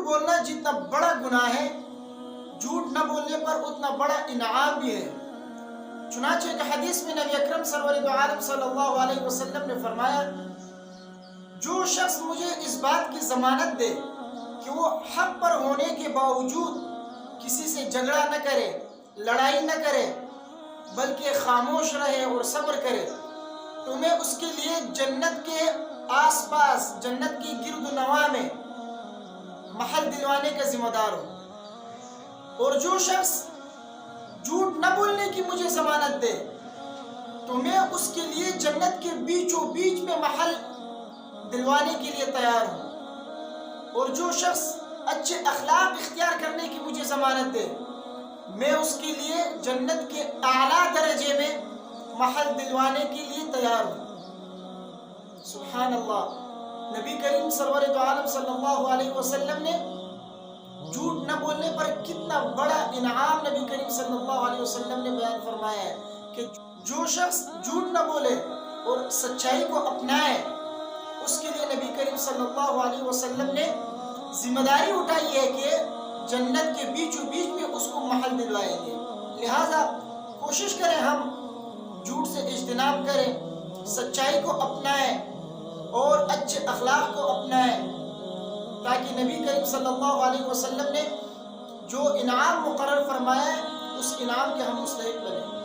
بولنا جتنا بڑا گناہ ہے، جھوٹ نہ بولنے پر اتنا بڑا انعام بھی ہے۔ چنانچہ ایک حدیث میں نبی اکرم سرور دو عالم صلی اللہ علیہ وسلم نے فرمایا، جو شخص مجھے اس بات کی ضمانت دے کہ وہ حق پر ہونے کے باوجود کسی سے جھگڑا نہ کرے، لڑائی نہ کرے، بلکہ خاموش رہے اور صبر کرے، تو میں اس کے لیے جنت کے آس پاس، جنت کی گرد و نواح میں محل دلوانے کا ذمہ دار ہوں۔ اور جو شخص جھوٹ نہ بولنے کی مجھے ضمانت دے تو میں اس کے لیے جنت کے بیچوں بیچ میں محل دلوانے کے لیے تیار ہوں۔ اور جو شخص اچھے اخلاق اختیار کرنے کی مجھے ضمانت دے، میں اس کے لیے جنت کے اعلیٰ درجے میں محل دلوانے کے لیے تیار ہوں۔ سبحان اللہ، نبی کریم سرور دو عالم صلی اللہ علیہ وسلم نے جھوٹ نہ بولنے پر کتنا بڑا انعام نبی کریم صلی اللہ علیہ وسلم نے بیان فرمایا ہے کہ جو شخص جھوٹ نہ بولے اور سچائی کو اپنائے، اس کے لیے نبی کریم صلی اللہ علیہ وسلم نے ذمہ داری اٹھائی ہے کہ جنت کے بیچوں بیچ میں اس کو محل دلوائیں گے۔ لہٰذا کوشش کریں ہم جھوٹ سے اجتناب کریں، سچائی کو اپنائیں اور اچھے اخلاق کو اپنائیں، تاکہ نبی کریم صلی اللہ علیہ وسلم نے جو انعام مقرر فرمایا ہے اس انعام کے ہم مستحق بنیں۔